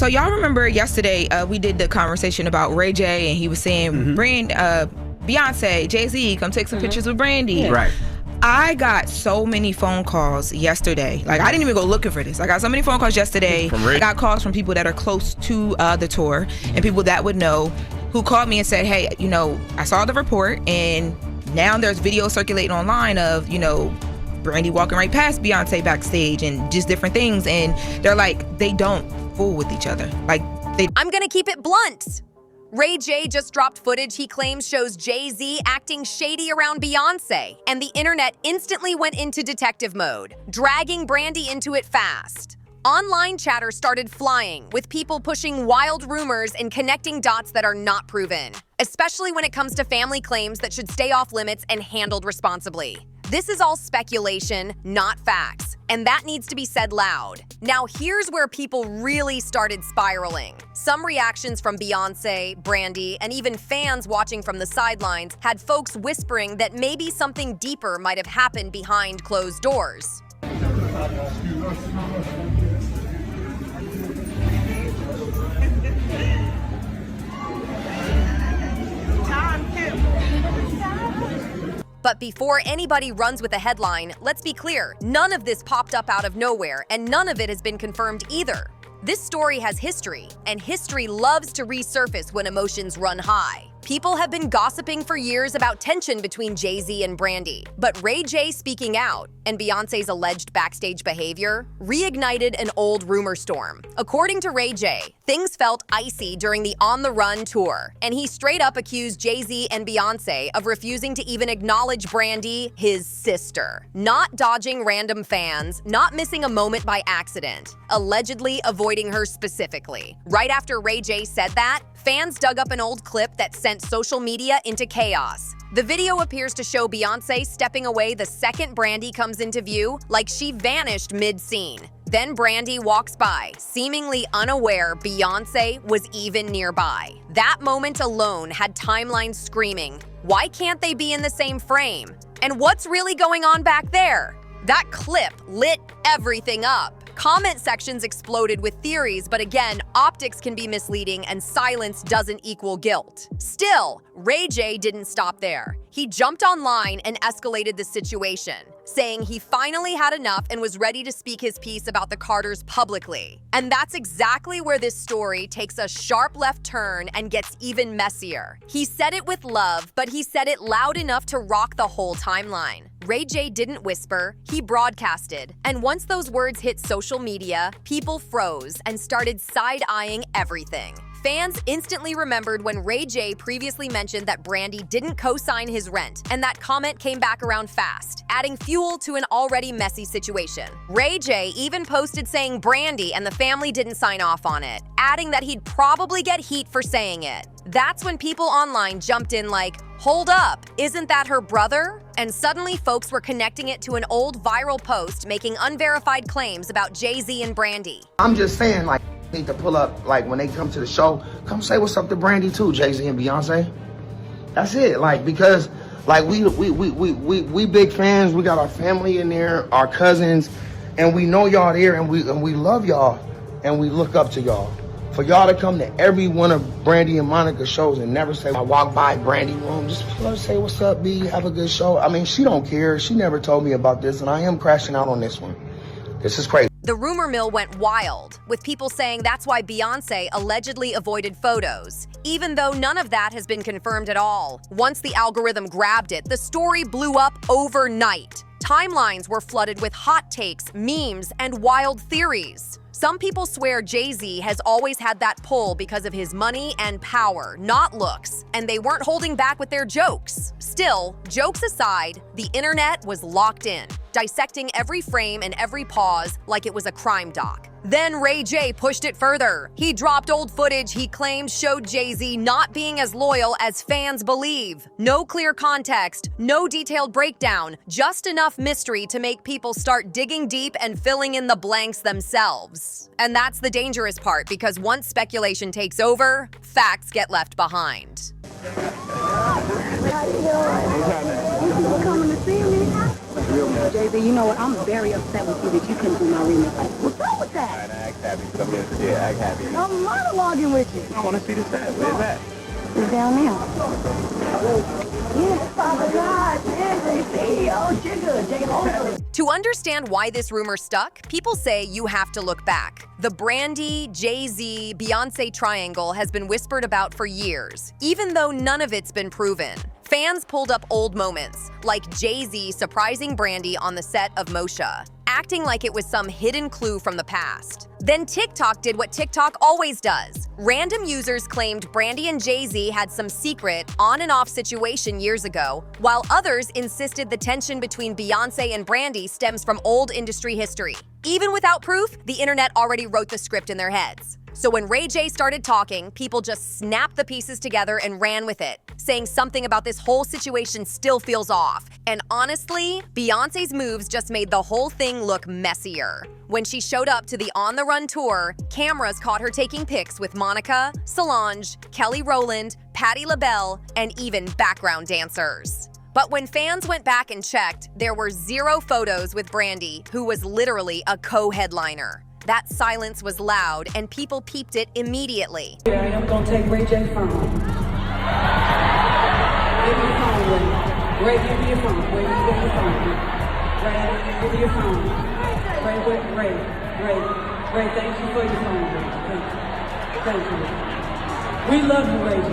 So y'all remember yesterday we did the conversation about Ray J, and he was saying, Beyonce, Jay-Z, come take some pictures with Brandy. Yeah. Right. I got so many phone calls yesterday. Like, I didn't even go looking for this. I got so many phone calls yesterday. I got calls from people that are close to the tour and people that would know, who called me and said, hey, you know, I saw the report, and now there's video circulating online of, you know, Brandy walking right past Beyonce backstage and just different things. And they're like, they don't fool with each other. Like, I'm gonna keep it blunt. Ray J just dropped footage he claims shows Jay-Z acting shady around Beyonce, and the internet instantly went into detective mode, dragging Brandy into it fast. Online chatter started flying, with people pushing wild rumors and connecting dots that are not proven, especially when it comes to family claims that should stay off limits and handled responsibly. This is all speculation, not facts, and that needs to be said loud. Now here's where people really started spiraling. Some reactions from Beyonce, Brandy, and even fans watching from the sidelines had folks whispering that maybe something deeper might have happened behind closed doors. But before anybody runs with a headline, let's be clear, none of this popped up out of nowhere, and none of it has been confirmed either. This story has history, and history loves to resurface when emotions run high. People have been gossiping for years about tension between Jay-Z and Brandy, but Ray J speaking out and Beyonce's alleged backstage behavior reignited an old rumor storm. According to Ray J, things felt icy during the On the Run tour, and he straight up accused Jay-Z and Beyonce of refusing to even acknowledge Brandy, his sister. Not dodging random fans, not missing a moment by accident, allegedly avoiding her specifically. Right after Ray J said that, fans dug up an old clip that sent social media into chaos. The video appears to show Beyonce stepping away the second Brandy comes into view, like she vanished mid-scene. Then Brandy walks by, seemingly unaware Beyonce was even nearby. That moment alone had timelines screaming, why can't they be in the same frame? And what's really going on back there? That clip lit everything up. Comment sections exploded with theories, but again, optics can be misleading and silence doesn't equal guilt. Still, Ray J didn't stop there. He jumped online and escalated the situation, saying he finally had enough and was ready to speak his piece about the Carters publicly. And that's exactly where this story takes a sharp left turn and gets even messier. He said it with love, but he said it loud enough to rock the whole timeline. Ray J didn't whisper, he broadcasted. And once those words hit social media, people froze and started side-eyeing everything. Fans instantly remembered when Ray J previously mentioned that Brandy didn't co-sign his rent, and that comment came back around fast, adding fuel to an already messy situation. Ray J even posted saying Brandy and the family didn't sign off on it, adding that he'd probably get heat for saying it. That's when people online jumped in like, hold up, isn't that her brother? And suddenly folks were connecting it to an old viral post making unverified claims about Jay-Z and Brandy. I'm just saying, like, need to pull up, like, when they come to the show, come say what's up to Brandy too, Jay-Z and Beyonce. That's it, like, because, like, we big fans, we got our family in there, our cousins, and we know y'all there, and we love y'all, and we look up to y'all. For y'all to come to every one of Brandy and Monica's shows and never say, I walk by Brandy room, just say what's up, B, have a good show. I mean, she don't care. She never told me about this, and I am crashing out on this one. This is crazy. The rumor mill went wild, with people saying that's why Beyonce allegedly avoided photos, even though none of that has been confirmed at all. Once the algorithm grabbed it, the story blew up overnight. Timelines were flooded with hot takes, memes, and wild theories. Some people swear Jay-Z has always had that pull because of his money and power, not looks, and they weren't holding back with their jokes. Still, jokes aside, the internet was locked in, dissecting every frame and every pause like it was a crime doc. Then Ray J pushed it further. He dropped old footage he claimed showed Jay-Z not being as loyal as fans believe. No clear context, no detailed breakdown, just enough mystery to make people start digging deep and filling in the blanks themselves. And that's the dangerous part, because once speculation takes over, facts get left behind. How you doing? People coming to see me? Jay-Z, you know what? I'm very upset with you that you couldn't do my remix. Like, what's up with that? Alright, act happy. Come here, yeah, act happy. I'm monologuing with you. I want to see the set. Where's that? It's down there. Yes, Father God, Jay-Z, oh, Jigga, Jay-Z. To understand why this rumor stuck, people say you have to look back. The Brandy, Jay-Z, Beyoncé triangle has been whispered about for years, even though none of it's been proven. Fans pulled up old moments, like Jay-Z surprising Brandy on the set of Moshe, acting like it was some hidden clue from the past. Then TikTok did what TikTok always does. Random users claimed Brandy and Jay-Z had some secret on and off situation years ago, while others insisted the tension between Beyoncé and Brandy stems from old industry history. Even without proof, the internet already wrote the script in their heads. So when Ray J started talking, people just snapped the pieces together and ran with it, saying something about this whole situation still feels off. And honestly, Beyoncé's moves just made the whole thing look messier. When she showed up to the On the Run tour, cameras caught her taking pics with Monica, Solange, Kelly Rowland, Patti LaBelle, and even background dancers. But when fans went back and checked, there were 0 photos with Brandy, who was literally a co-headliner. That silence was loud, and people peeped it immediately. Yeah, I'm gonna take Ray J's phone. Give me your phone, Ray. Ray, give me your phone. Ray, give me your phone. Ray, give me your phone. Ray, thank you for your phone, Ray. Thank you. We love you, Ray J.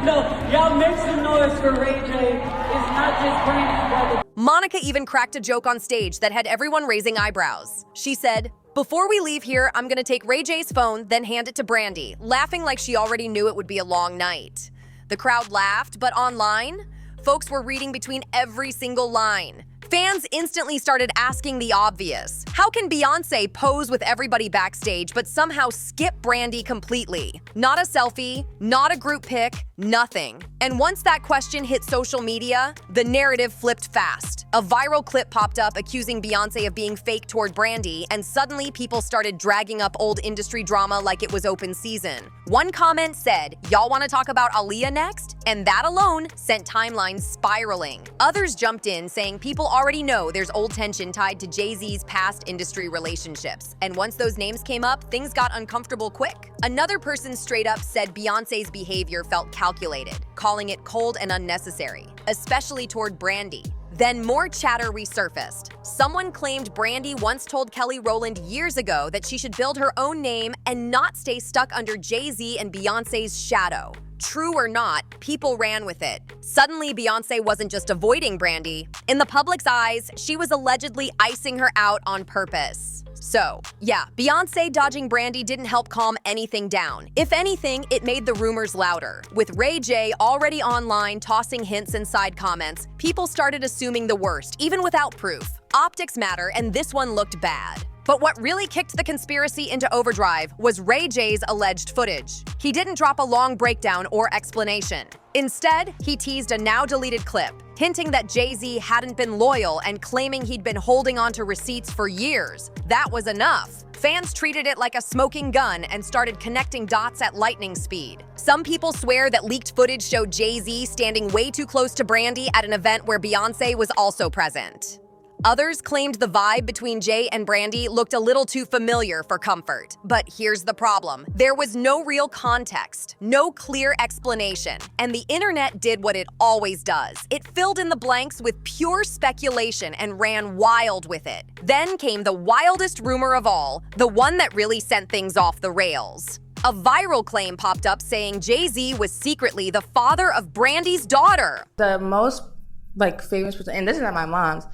No, y'all make some noise for Ray J. It's not just Brandy's brother. Monica even cracked a joke on stage that had everyone raising eyebrows. She said, "Before we leave here, I'm gonna take Ray J's phone, then hand it to Brandy," laughing like she already knew it would be a long night. The crowd laughed, but online, folks were reading between every single line. Fans instantly started asking the obvious. How can Beyoncé pose with everybody backstage but somehow skip Brandy completely? Not a selfie, not a group pic, nothing. And once that question hit social media, the narrative flipped fast. A viral clip popped up accusing Beyoncé of being fake toward Brandy, and suddenly people started dragging up old industry drama like it was open season. One comment said, "Y'all wanna talk about Aaliyah next?" And that alone sent timelines spiraling. Others jumped in saying people already know there's old tension tied to Jay-Z's past industry relationships. And once those names came up, things got uncomfortable quick. Another person straight up said Beyoncé's behavior felt calculated, calling it cold and unnecessary, especially toward Brandy. Then more chatter resurfaced. Someone claimed Brandy once told Kelly Rowland years ago that she should build her own name and not stay stuck under Jay-Z and Beyoncé's shadow. True or not, people ran with it. Suddenly, Beyoncé wasn't just avoiding Brandy. In the public's eyes, she was allegedly icing her out on purpose. So, yeah, Beyoncé dodging Brandy didn't help calm anything down. If anything, it made the rumors louder. With Ray J already online tossing hints and side comments, people started assuming the worst, even without proof. Optics matter, and this one looked bad. But what really kicked the conspiracy into overdrive was Ray J's alleged footage. He didn't drop a long breakdown or explanation. Instead, he teased a now-deleted clip, hinting that Jay-Z hadn't been loyal and claiming he'd been holding on to receipts for years. That was enough. Fans treated it like a smoking gun and started connecting dots at lightning speed. Some people swear that leaked footage showed Jay-Z standing way too close to Brandy at an event where Beyoncé was also present. Others claimed the vibe between Jay and Brandy looked a little too familiar for comfort. But here's the problem. There was no real context, no clear explanation, and the internet did what it always does. It filled in the blanks with pure speculation and ran wild with it. Then came the wildest rumor of all, the one that really sent things off the rails. A viral claim popped up saying Jay-Z was secretly the father of Brandy's daughter. The most famous person, and this is not my mom's,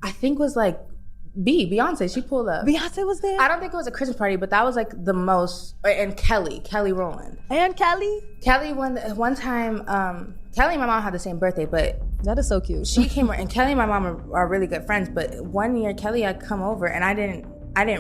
I think was Beyoncé. She pulled up. Beyoncé was there? I don't think it was a Christmas party, but that was the most. And Kelly Rowland. And Kelly? Kelly, one time, Kelly and my mom had the same birthday, but that is so cute. She came, and Kelly and my mom are really good friends, but one year Kelly had come over and I didn't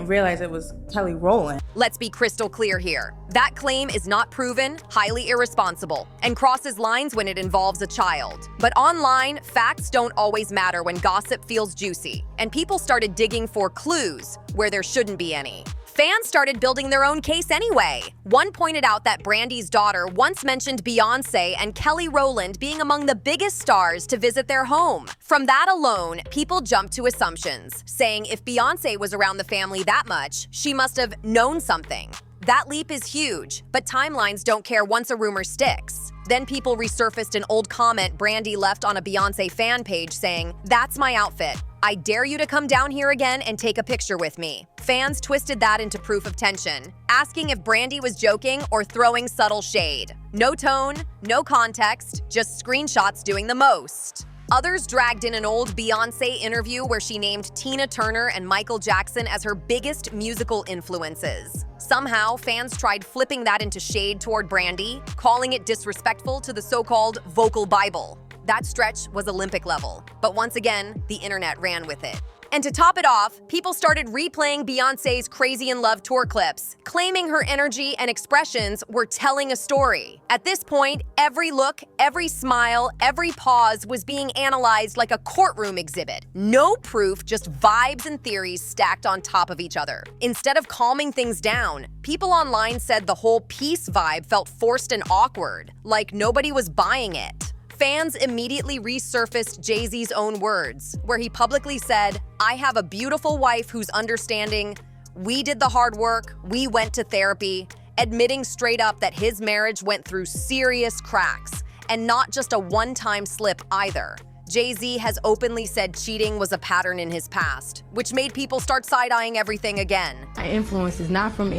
realize it was Kelly Rowland. Let's be crystal clear here. That claim is not proven, highly irresponsible, and crosses lines when it involves a child. But online, facts don't always matter when gossip feels juicy, and people started digging for clues where there shouldn't be any. Fans started building their own case anyway. One pointed out that Brandy's daughter once mentioned Beyoncé and Kelly Rowland being among the biggest stars to visit their home. From that alone, people jumped to assumptions, saying if Beyoncé was around the family that much, she must have known something. That leap is huge, but timelines don't care once a rumor sticks. Then people resurfaced an old comment Brandy left on a Beyoncé fan page saying, "That's my outfit. I dare you to come down here again and take a picture with me." Fans twisted that into proof of tension, asking if Brandy was joking or throwing subtle shade. No tone, no context, just screenshots doing the most. Others dragged in an old Beyoncé interview where she named Tina Turner and Michael Jackson as her biggest musical influences. Somehow, fans tried flipping that into shade toward Brandy, calling it disrespectful to the so-called vocal Bible. That stretch was Olympic level, but once again, the internet ran with it. And to top it off, people started replaying Beyoncé's Crazy in Love tour clips, claiming her energy and expressions were telling a story. At this point, every look, every smile, every pause was being analyzed like a courtroom exhibit. No proof, just vibes and theories stacked on top of each other. Instead of calming things down, people online said the whole peace vibe felt forced and awkward, like nobody was buying it. Fans immediately resurfaced Jay-Z's own words, where he publicly said, "I have a beautiful wife who's understanding. We did the hard work, we went to therapy," admitting straight up that his marriage went through serious cracks, and not just a one-time slip either. Jay-Z has openly said cheating was a pattern in his past, which made people start side-eyeing everything again. My influence is not from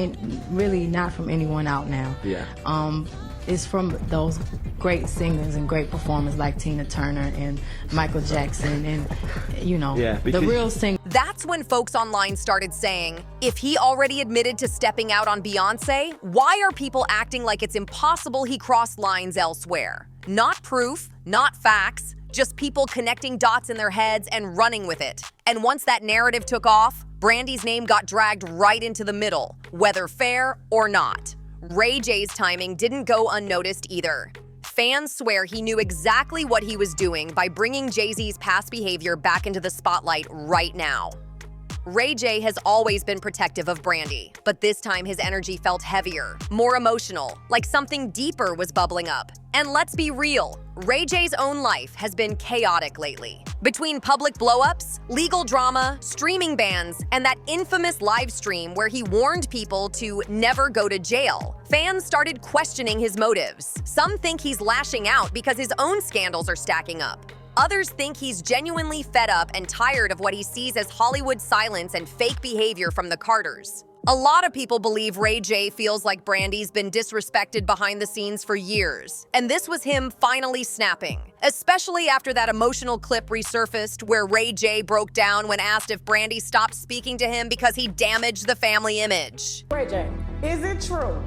really not from anyone out now. Yeah. It's from those great singers and great performers like Tina Turner and Michael Jackson and, the real singers. That's when folks online started saying, if he already admitted to stepping out on Beyoncé, why are people acting like it's impossible he crossed lines elsewhere? Not proof, not facts, just people connecting dots in their heads and running with it. And once that narrative took off, Brandy's name got dragged right into the middle, whether fair or not. Ray J's timing didn't go unnoticed either. Fans swear he knew exactly what he was doing by bringing Jay-Z's past behavior back into the spotlight right now. Ray J has always been protective of Brandy, but this time his energy felt heavier, more emotional, like something deeper was bubbling up. And let's be real, Ray J's own life has been chaotic lately. Between public blow-ups, legal drama, streaming bans, and that infamous live stream where he warned people to never go to jail, fans started questioning his motives. Some think he's lashing out because his own scandals are stacking up. Others think he's genuinely fed up and tired of what he sees as Hollywood silence and fake behavior from the Carters. A lot of people believe Ray J feels like Brandy's been disrespected behind the scenes for years, and this was him finally snapping, especially after that emotional clip resurfaced where Ray J broke down when asked if Brandy stopped speaking to him because he damaged the family image. Ray J, is it true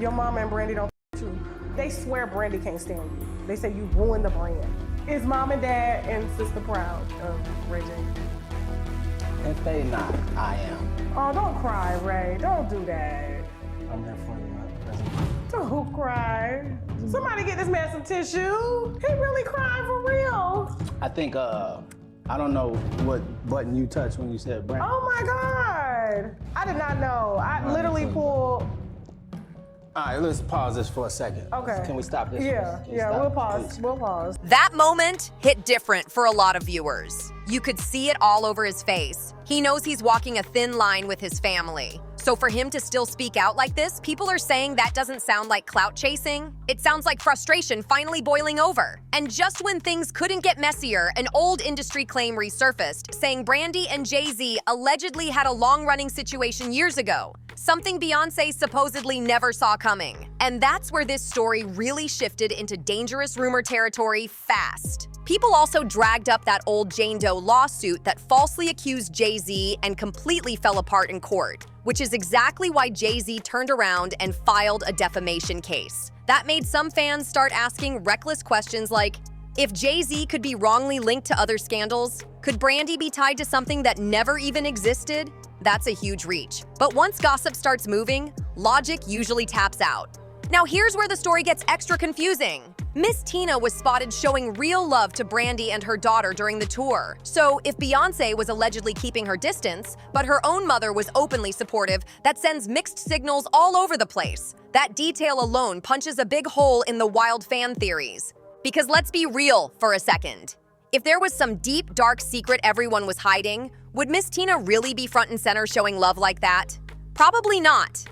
your mom and Brandy don't you? They swear Brandy can't stand you. They say you ruined the brand. Is mom and dad and sister proud of Ray J? If they not, I am. Oh, don't cry, Ray. Don't do that. I'm here for you. Don't cry. Somebody get this man some tissue. He really crying for real. I think, I don't know what button you touched when you said Brandy. Oh my God. I did not know. I literally pulled. All right, let's pause this for a second. Okay. Can we stop this? We'll pause. Please. We'll pause. That moment hit different for a lot of viewers. You could see it all over his face. He knows he's walking a thin line with his family. So for him to still speak out like this, people are saying that doesn't sound like clout chasing. It sounds like frustration finally boiling over. And just when things couldn't get messier, an old industry claim resurfaced, saying Brandy and Jay-Z allegedly had a long-running situation years ago. Something Beyoncé supposedly never saw coming. And that's where this story really shifted into dangerous rumor territory fast. People also dragged up that old Jane Doe lawsuit that falsely accused Jay-Z and completely fell apart in court, which is exactly why Jay-Z turned around and filed a defamation case. That made some fans start asking reckless questions like, if Jay-Z could be wrongly linked to other scandals, could Brandy be tied to something that never even existed? That's a huge reach. But once gossip starts moving, logic usually taps out. Now here's where the story gets extra confusing. Miss Tina was spotted showing real love to Brandy and her daughter during the tour. So if Beyoncé was allegedly keeping her distance, but her own mother was openly supportive, that sends mixed signals all over the place. That detail alone punches a big hole in the wild fan theories. Because let's be real for a second. If there was some deep, dark secret everyone was hiding, would Miss Tina really be front and center showing love like that? Probably not.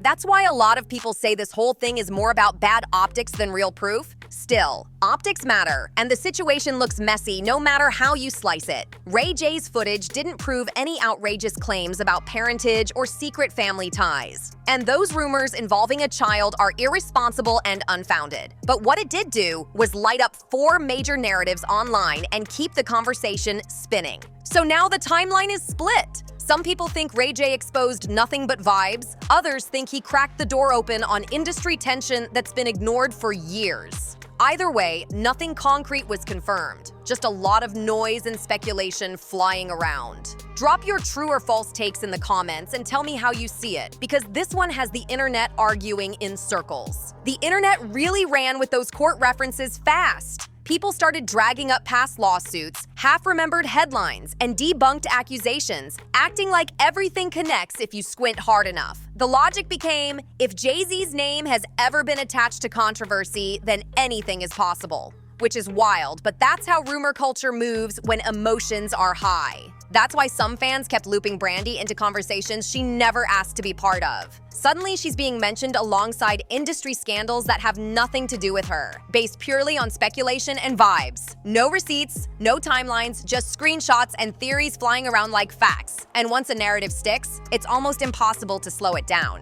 That's why a lot of people say this whole thing is more about bad optics than real proof. Still, optics matter, and the situation looks messy no matter how you slice it. Ray J's footage didn't prove any outrageous claims about parentage or secret family ties. And those rumors involving a child are irresponsible and unfounded. But what it did do was light up 4 major narratives online and keep the conversation spinning. So now the timeline is split. Some people think Ray J exposed nothing but vibes. Others think he cracked the door open on industry tension that's been ignored for years. Either way, nothing concrete was confirmed. Just a lot of noise and speculation flying around. Drop your true or false takes in the comments and tell me how you see it, because this one has the internet arguing in circles. The internet really ran with those court references fast. People started dragging up past lawsuits, half-remembered headlines, and debunked accusations, acting like everything connects if you squint hard enough. The logic became, if Jay-Z's name has ever been attached to controversy, then anything is possible. Which is wild, but that's how rumor culture moves when emotions are high. That's why some fans kept looping Brandy into conversations she never asked to be part of. Suddenly, she's being mentioned alongside industry scandals that have nothing to do with her, based purely on speculation and vibes. No receipts, no timelines, just screenshots and theories flying around like facts. And once a narrative sticks, it's almost impossible to slow it down.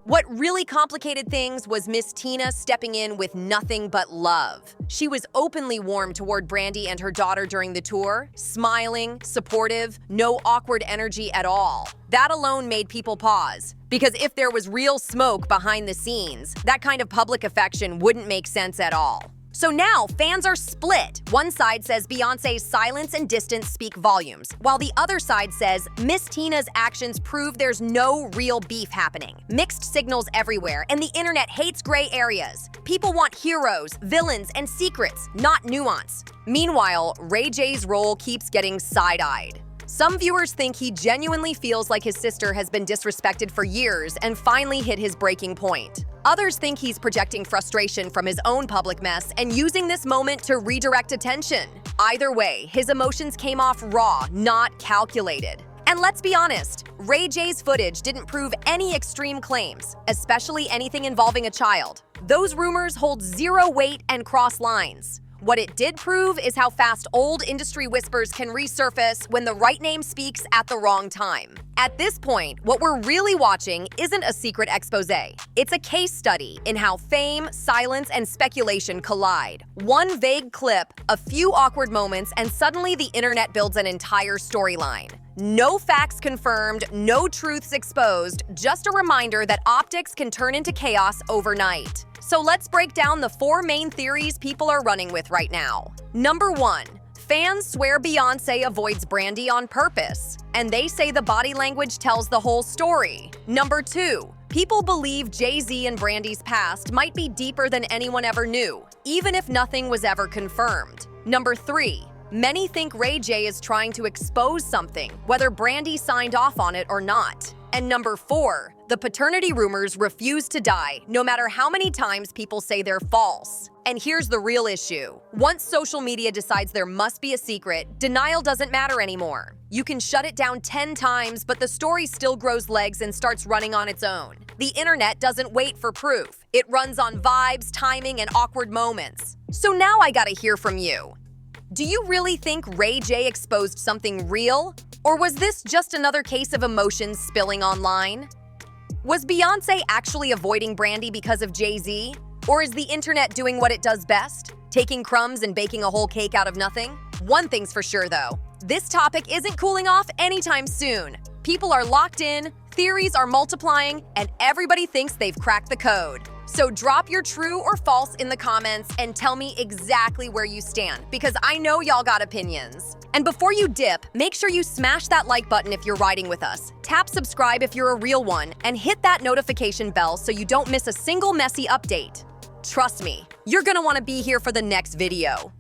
What really complicated things was Miss Tina stepping in with nothing but love. She was openly warm toward Brandy and her daughter during the tour, smiling, supportive, no awkward energy at all. That alone made people pause. Because if there was real smoke behind the scenes, that kind of public affection wouldn't make sense at all. So now, fans are split. One side says Beyoncé's silence and distance speak volumes, while the other side says Miss Tina's actions prove there's no real beef happening. Mixed signals everywhere, and the internet hates gray areas. People want heroes, villains, and secrets, not nuance. Meanwhile, Ray J's role keeps getting side-eyed. Some viewers think he genuinely feels like his sister has been disrespected for years and finally hit his breaking point. Others think he's projecting frustration from his own public mess and using this moment to redirect attention. Either way, his emotions came off raw, not calculated. And let's be honest, Ray J's footage didn't prove any extreme claims, especially anything involving a child. Those rumors hold zero weight and cross lines. What it did prove is how fast old industry whispers can resurface when the right name speaks at the wrong time. At this point, what we're really watching isn't a secret expose. It's a case study in how fame, silence, and speculation collide. One vague clip, a few awkward moments, and suddenly the internet builds an entire storyline. No facts confirmed, no truths exposed, just a reminder that optics can turn into chaos overnight. So let's break down the 4 main theories people are running with right now. Number 1. Fans swear Beyoncé avoids Brandy on purpose, and they say the body language tells the whole story. Number 2. People believe Jay-Z and Brandy's past might be deeper than anyone ever knew, even if nothing was ever confirmed. Number 3. Many think Ray J is trying to expose something, whether Brandy signed off on it or not. And number 4, the paternity rumors refuse to die, no matter how many times people say they're false. And here's the real issue. Once social media decides there must be a secret, denial doesn't matter anymore. You can shut it down 10 times, but the story still grows legs and starts running on its own. The internet doesn't wait for proof. It runs on vibes, timing, and awkward moments. So now I gotta hear from you. Do you really think Ray J exposed something real? Or was this just another case of emotions spilling online? Was Beyoncé actually avoiding Brandy because of Jay-Z? Or is the internet doing what it does best? Taking crumbs and baking a whole cake out of nothing? One thing's for sure though, this topic isn't cooling off anytime soon. People are locked in, Theories are multiplying, and everybody thinks they've cracked the code. So drop your true or false in the comments and tell me exactly where you stand, because I know y'all got opinions. And before you dip, make sure you smash that like button if you're riding with us, tap subscribe if you're a real one, and hit that notification bell so you don't miss a single messy update. Trust me, you're gonna wanna be here for the next video.